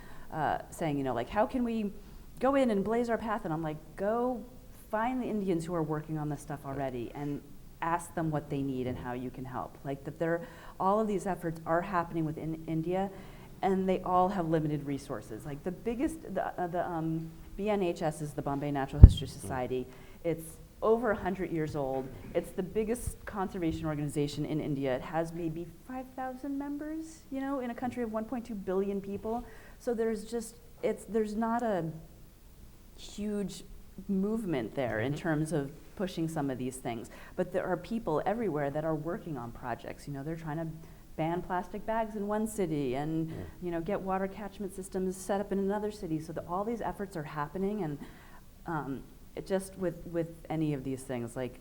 saying, how can we go in and blaze our path? And I'm like, go find the Indians who are working on this stuff already and ask them what they need and how you can help. Like all of these efforts are happening within India, and they all have limited resources. Like the biggest, the BNHS is the Bombay Natural History Society. It's over 100 years old. It's the biggest conservation organization in India. It has maybe 5,000 members, in a country of 1.2 billion people. So there's not a huge movement there in terms of pushing some of these things. But there are people everywhere that are working on projects. They're trying to ban plastic bags in one city and, get water catchment systems set up in another city. So all these efforts are happening, and it just with any of these things, like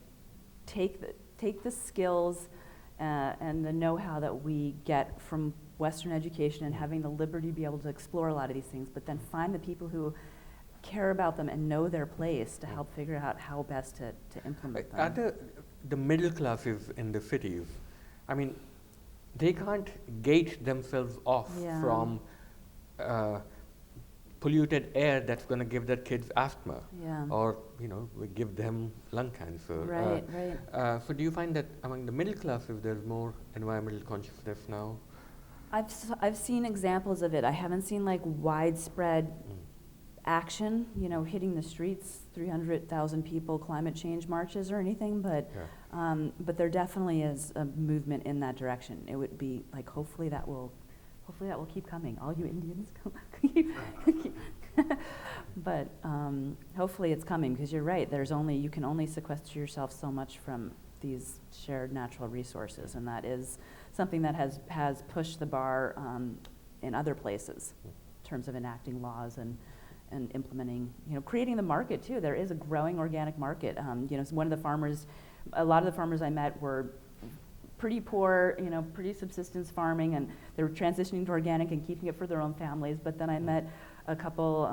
take the skills and the know-how that we get from Western education and having the liberty to be able to explore a lot of these things, but then find the people who care about them and know their place to help figure out how best to implement them. Are the middle classes in the cities, they can't gate themselves off from polluted air that's going to give their kids asthma, or we give them lung cancer. Right. So do you find that among the middle classes there's more environmental consciousness now? I've seen examples of it. I haven't seen like widespread action, hitting the streets, 300,000 people, climate change marches or anything, but there definitely is a movement in that direction. It would be like, hopefully that will keep coming. All you Indians, but hopefully it's coming, because you're right. You can only sequester yourself so much from these shared natural resources, and that is something that has pushed the bar in other places in terms of enacting laws and implementing, creating the market too. There is a growing organic market. A lot of the farmers I met were pretty poor, pretty subsistence farming, and they were transitioning to organic and keeping it for their own families. But then I met a couple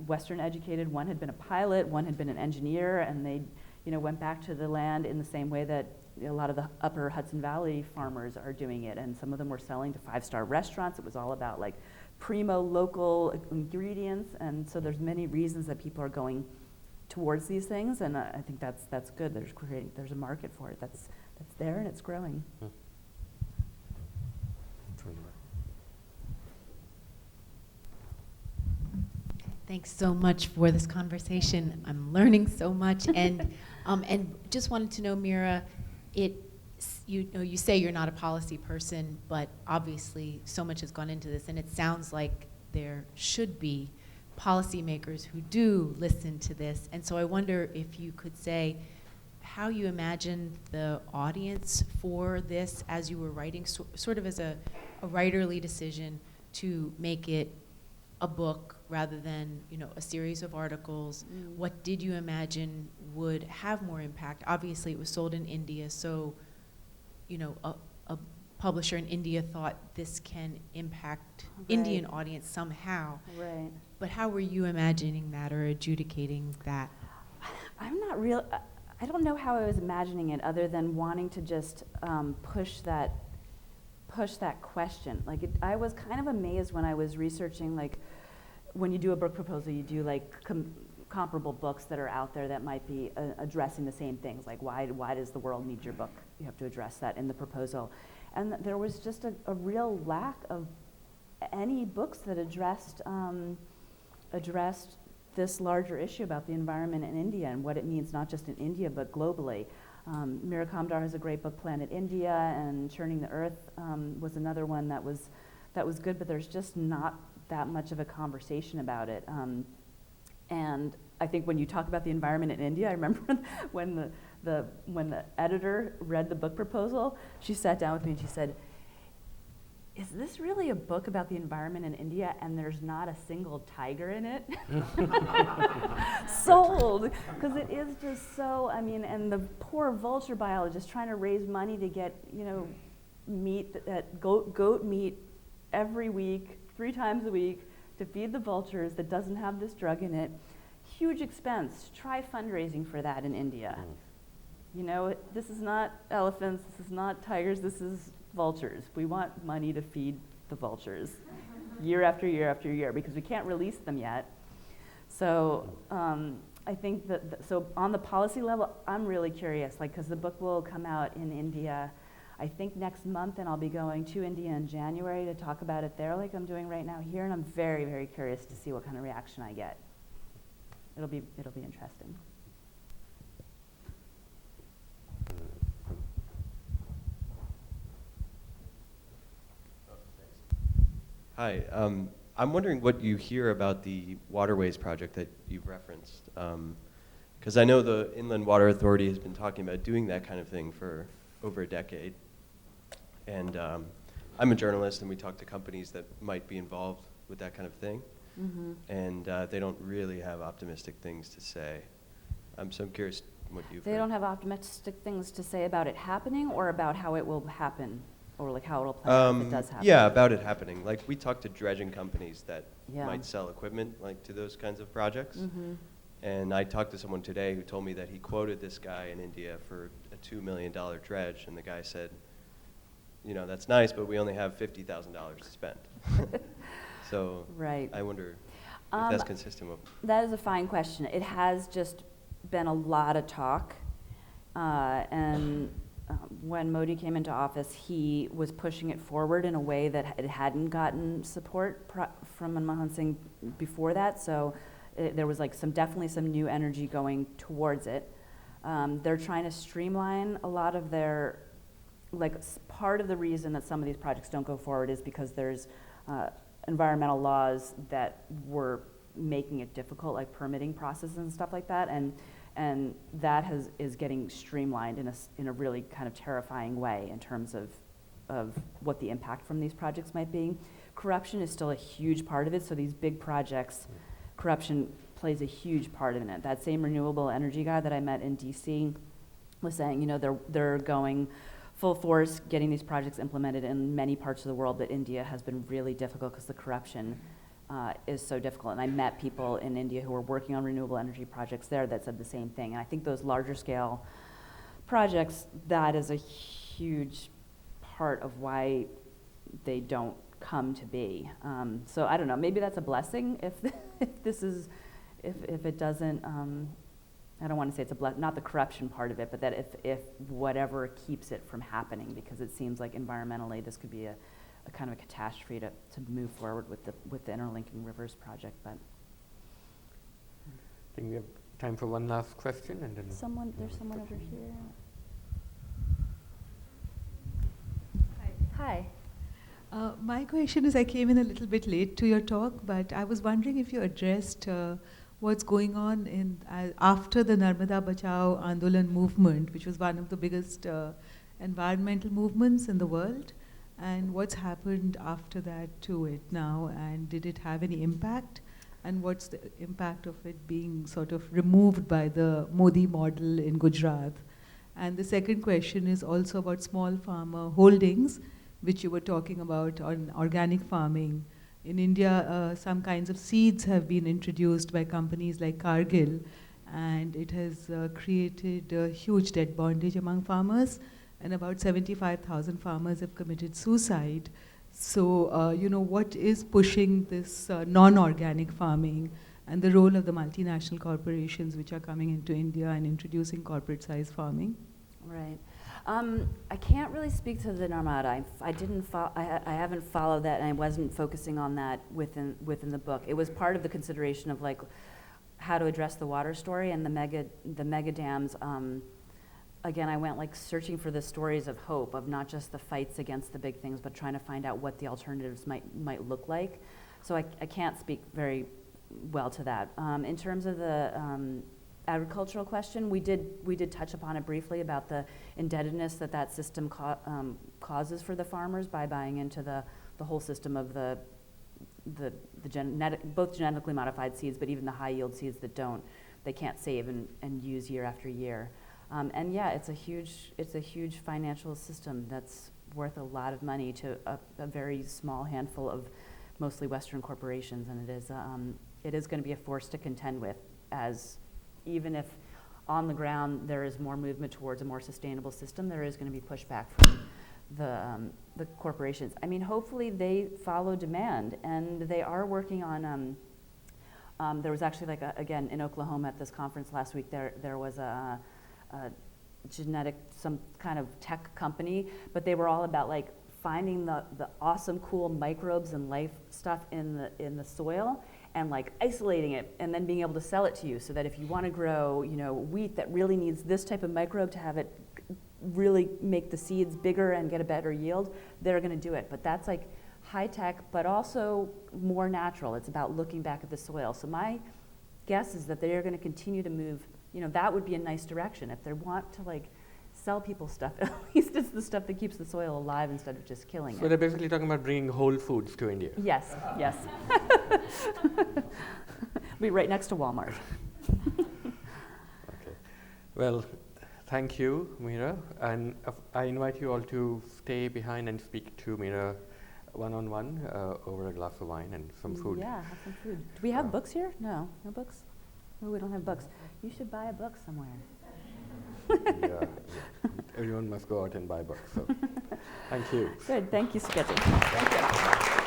Western educated. One had been a pilot, one had been an engineer, and they, went back to the land in the same way that a lot of the upper Hudson Valley farmers are doing it. And some of them were selling to 5-star restaurants. It was all about like primo local ingredients, and so there's many reasons that people are going towards these things, and I think that's good. There's a market for it that's there, and it's growing. Thanks so much for this conversation. I'm learning so much, and just wanted to know, Meera, you say you're not a policy person, but obviously so much has gone into this, and it sounds like there should be policymakers who do listen to this. And so I wonder if you could say how you imagine the audience for this as you were writing, sort of as a writerly decision to make it a book rather than a series of articles. What did you imagine would have more impact? Obviously it was sold in India, so a publisher in India thought this can impact Indian audience somehow. Right. But how were you imagining that or adjudicating that? I'm not real. I don't know how I was imagining it other than wanting to just push that question. Like I was kind of amazed when I was researching, like when you do a book proposal, you do like comparable books that are out there that might be addressing the same things. Like why does the world need your book? You have to address that in the proposal. And there was just a real lack of any books that addressed this larger issue about the environment in India and what it means not just in India but globally. Meera Kamdar has a great book, Planet India, and Churning the Earth was another one that was good, but there's just not that much of a conversation about it. And I think when you talk about the environment in India, I remember when the editor read the book proposal, she sat down with me and she said, "Is this really a book about the environment in India and there's not a single tiger in it?" Sold, because it is just so, I mean, and the poor vulture biologist trying to raise money to get, meat, goat meat every week, 3 times a week, to feed the vultures that doesn't have this drug in it. Huge expense. Try fundraising for that in India. This is not elephants, this is not tigers, this is vultures. We want money to feed the vultures year after year after year because we can't release them yet. So I think so on the policy level, I'm really curious, because the book will come out in India, I think next month, and I'll be going to India in January to talk about it there like I'm doing right now here, and I'm very, very curious to see what kind of reaction I get. It'll be interesting. Hi, I'm wondering what you hear about the waterways project that you've referenced. Because I know the Inland Water Authority has been talking about doing that kind of thing for over a decade. And I'm a journalist, and we talk to companies that might be involved with that kind of thing. Mm-hmm. And they don't really have optimistic things to say. So I'm curious what you've heard. They don't have optimistic things to say about it happening or about how it will happen? Or like how it'll play out if it does happen? Yeah, about it happening. Like we talk to dredging companies that Yeah. might sell equipment to those kinds of projects. Mm-hmm. And I talked to someone today who told me that he quoted this guy in India for a $2 million dredge, and the guy said, that's nice, but we only have $50,000 to spend. So Right. I wonder if that's consistent with... That is a fine question. It has just been a lot of talk, and when Modi came into office, he was pushing it forward in a way that it hadn't gotten support from Manmohan Singh before that. So there was definitely some new energy going towards it. They're trying to streamline a lot of their, part of the reason that some of these projects don't go forward is because there's environmental laws that were making it difficult, like permitting processes and stuff like that. And that is getting streamlined in a really kind of terrifying way in terms of what the impact from these projects might be. Corruption is still a huge part of it, so these big projects, corruption plays a huge part in it. That same renewable energy guy that I met in DC was saying, they're going full force getting these projects implemented in many parts of the world, but India has been really difficult because the corruption is so difficult. And I met people in India who were working on renewable energy projects there that said the same thing. And I think those larger scale projects, that is a huge part of why they don't come to be. So I don't know, maybe that's a blessing if it doesn't, I don't want to say it's not the corruption part of it, but that if whatever keeps it from happening, because it seems like environmentally this could be a kind of a catastrophe to move forward with the Interlinking Rivers project. But I think we have time for one last question, and then there's someone over here. Hi. My question is, I came in a little bit late to your talk, but I was wondering if you addressed what's going on after the Narmada Bachao Andolan movement, which was one of the biggest environmental movements in the world, and what's happened after that to it now, and did it have any impact, and what's the impact of it being sort of removed by the Modi model in Gujarat? And the second question is also about small farmer holdings, which you were talking about on organic farming. In India, some kinds of seeds have been introduced by companies like Cargill, and it has created a huge debt bondage among farmers, and about 75,000 farmers have committed suicide. So, what is pushing this non-organic farming and the role of the multinational corporations which are coming into India and introducing corporate-sized farming? Right. I can't really speak to the Narmada. I haven't followed that, and I wasn't focusing on that within the book. It was part of the consideration of like how to address the water story and the mega dams. Again, I went like searching for the stories of hope, of not just the fights against the big things, but trying to find out what the alternatives might look like. So I can't speak very well to that. In terms of the agricultural question, we did touch upon it briefly about the indebtedness that system causes for the farmers by buying into the whole system of the both genetically modified seeds, but even the high yield seeds that they can't save and use year after year. And yeah, it's a huge financial system that's worth a lot of money to a very small handful of mostly Western corporations, and it is going to be a force to contend with, as even if on the ground there is more movement towards a more sustainable system, there is going to be pushback from the corporations. I mean, hopefully they follow demand, and they are working on. There was actually again in Oklahoma at this conference last week. There was a some kind of tech company, but they were all about like finding the awesome, cool microbes and life stuff in the soil, and like isolating it and then being able to sell it to you, so that if you want to grow, wheat that really needs this type of microbe to have it really make the seeds bigger and get a better yield, they're going to do it. But that's like high tech, but also more natural. It's about looking back at the soil. So my guess is that they are going to continue to move. That would be a nice direction. If they want to like sell people stuff, at least it's the stuff that keeps the soil alive instead of just killing it. So they're basically talking about bringing whole foods to India. Yes. Be right next to Walmart. Okay. Well, thank you, Meera. And I invite you all to stay behind and speak to Meera one-on-one over a glass of wine and some food. Yeah, have some food. Do we have books here? No books? No, we don't have books. You should buy a book somewhere. Yeah, everyone must go out and buy books. So, thank you. Good. Thank you, Suketu. Thank you.